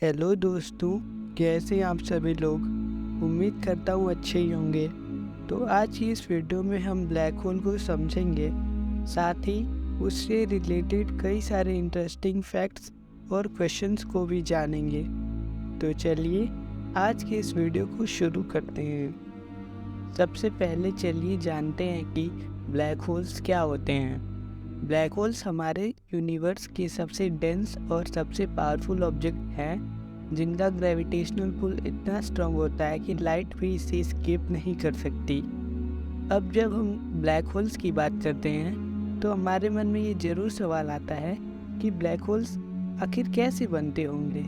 Hello दोस्तों, कैसे हैं आप सभी लोग। उम्मीद करता हूँ अच्छे ही होंगे। तो आज की इस वीडियो में हम ब्लैक होल को समझेंगे, साथ ही उससे रिलेटेड कई सारे इंटरेस्टिंग फैक्ट्स और क्वेश्चंस को भी जानेंगे। तो चलिए आज के इस वीडियो को शुरू करते हैं। सबसे पहले चलिए जानते हैं कि ब्लैक होल्स क्या होते हैं। ब्लैक होल्स हमारे यूनिवर्स के सबसे डेंस और सबसे पावरफुल ऑब्जेक्ट हैं, जिनका ग्रेविटेशनल पुल इतना स्ट्रांग होता है कि लाइट भी इसे एस्केप नहीं कर सकती। अब जब हम ब्लैक होल्स की बात करते हैं तो हमारे मन में ये ज़रूर सवाल आता है कि ब्लैक होल्स आखिर कैसे बनते होंगे,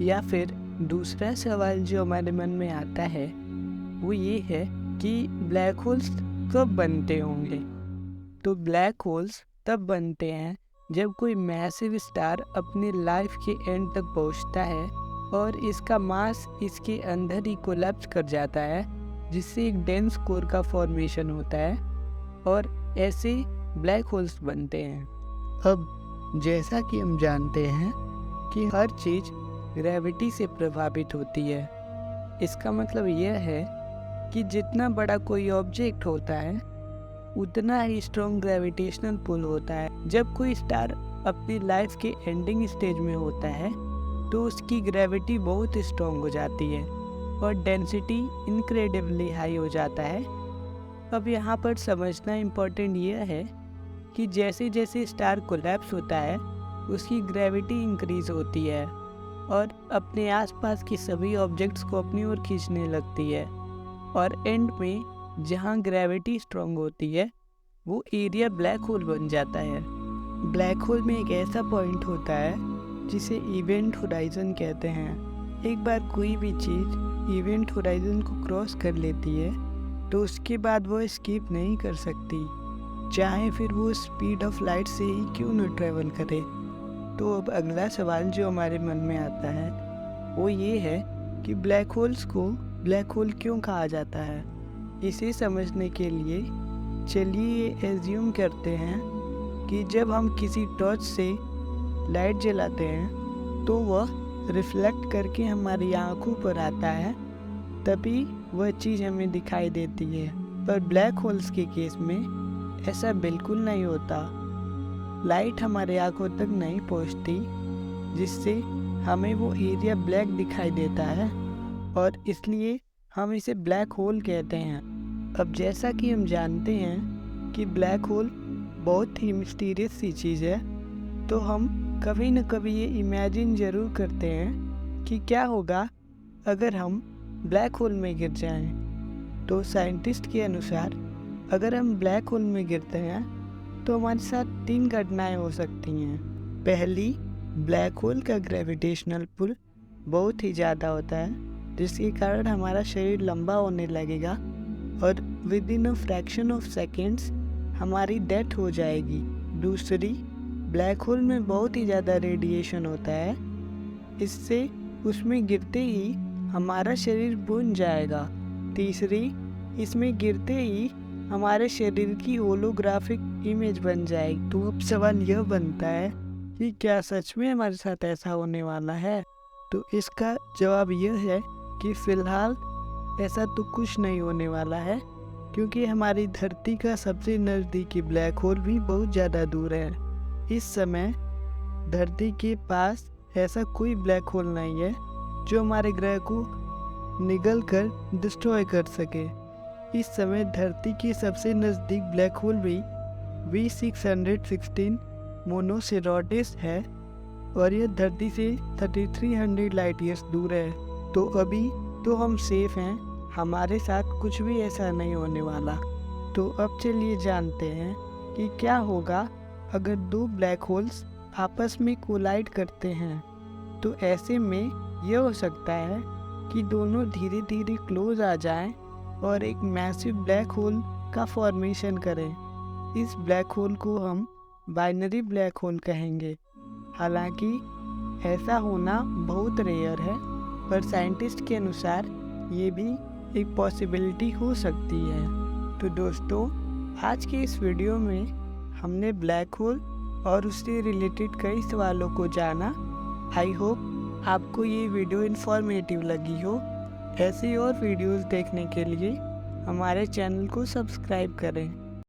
या फिर दूसरा सवाल जो हमारे मन में आता है वो ये है कि ब्लैक होल्स कब बनते होंगे। तो ब्लैक होल्स तब बनते हैं जब कोई मैसिव स्टार अपने लाइफ के एंड तक पहुंचता है और इसका मास इसके अंदर ही कोलैप्स कर जाता है, जिससे एक डेंस कोर का फॉर्मेशन होता है और ऐसे ब्लैक होल्स बनते हैं। अब जैसा कि हम जानते हैं कि हर चीज़ ग्रेविटी से प्रभावित होती है। इसका मतलब यह है कि जितना बड़ा कोई ऑब्जेक्ट होता है उतना ही स्ट्रॉन्ग ग्रेविटेशनल पुल होता है। जब कोई स्टार अपनी लाइफ के एंडिंग स्टेज में होता है तो उसकी ग्रेविटी बहुत स्ट्रॉन्ग हो जाती है और डेंसिटी इनक्रेडिबली हाई हो जाता है। अब यहाँ पर समझना इम्पोर्टेंट यह है कि जैसे जैसे स्टार कोलैप्स होता है उसकी ग्रेविटी इंक्रीज होती है और अपने आसपास के सभी ऑब्जेक्ट्स को अपनी ओर खींचने लगती है, और एंड में जहाँ ग्रेविटी स्ट्रॉन्ग होती है वो एरिया ब्लैक होल बन जाता है। ब्लैक होल में एक ऐसा पॉइंट होता है जिसे इवेंट होराइजन कहते हैं। एक बार कोई भी चीज़ इवेंट होराइजन को क्रॉस कर लेती है तो उसके बाद वो एस्केप नहीं कर सकती, चाहे फिर वो स्पीड ऑफ लाइट से ही क्यों न ट्रेवल करे। तो अब अगला सवाल जो हमारे मन में आता है वो ये है कि ब्लैक होल्स को ब्लैक होल क्यों कहा जाता है। इसे समझने के लिए चलिए ये एज्यूम करते हैं कि जब हम किसी टॉर्च से लाइट जलाते हैं तो वह रिफ्लेक्ट करके हमारी आंखों पर आता है, तभी वह चीज़ हमें दिखाई देती है। पर ब्लैक होल्स के केस में ऐसा बिल्कुल नहीं होता। लाइट हमारे आंखों तक नहीं पहुंचती, जिससे हमें वो एरिया ब्लैक दिखाई देता है और इसलिए हम इसे ब्लैक होल कहते हैं। अब जैसा कि हम जानते हैं कि ब्लैक होल बहुत ही मिस्टीरियस सी चीज़ है, तो हम कभी न कभी ये इमेजिन ज़रूर करते हैं कि क्या होगा अगर हम ब्लैक होल में गिर जाएं। तो साइंटिस्ट के अनुसार अगर हम ब्लैक होल में गिरते हैं तो हमारे साथ 3 घटनाएं हो सकती हैं। पहली, ब्लैक होल का ग्रेविटेशनल पुल बहुत ही ज़्यादा होता है, जिसके कारण हमारा शरीर लंबा होने लगेगा और with in a fraction of seconds हमारी डेथ हो जाएगी। दूसरी, ब्लैक होल में बहुत ही ज़्यादा रेडिएशन होता है, इससे उसमें गिरते ही हमारा शरीर बुन जाएगा। तीसरी, इसमें गिरते ही हमारे शरीर की होलोग्राफिक इमेज बन जाएगी। तो अब सवाल यह बनता है कि क्या सच में हमारे साथ ऐसा होने वाला है। तो इसका जवाब यह है कि फ़िलहाल ऐसा तो कुछ नहीं होने वाला है, क्योंकि हमारी धरती का सबसे नज़दीकी ब्लैक होल भी बहुत ज़्यादा दूर है। इस समय धरती के पास ऐसा कोई ब्लैक होल नहीं है जो हमारे ग्रह को निगल कर डिस्ट्रॉय कर सके। इस समय धरती के सबसे नज़दीक ब्लैक होल भी V616 मोनोसेरोटिस है और यह धरती से 3300 लाइट ईयर्स दूर है। तो अभी तो हम सेफ हैं, हमारे साथ कुछ भी ऐसा नहीं होने वाला। तो अब चलिए जानते हैं कि क्या होगा अगर 2 ब्लैक होल्स आपस में कोलाइड करते हैं। तो ऐसे में यह हो सकता है कि दोनों धीरे धीरे क्लोज आ जाएं और एक मैसिव ब्लैक होल का फॉर्मेशन करें। इस ब्लैक होल को हम बाइनरी ब्लैक होल कहेंगे। हालांकि ऐसा होना बहुत रेयर है, पर साइंटिस्ट के अनुसार ये भी एक पॉसिबिलिटी हो सकती है। तो दोस्तों, आज के इस वीडियो में हमने ब्लैक होल और उससे रिलेटेड कई सवालों को जाना। आई होप आपको ये वीडियो इन्फॉर्मेटिव लगी हो। ऐसी और वीडियोस देखने के लिए हमारे चैनल को सब्सक्राइब करें।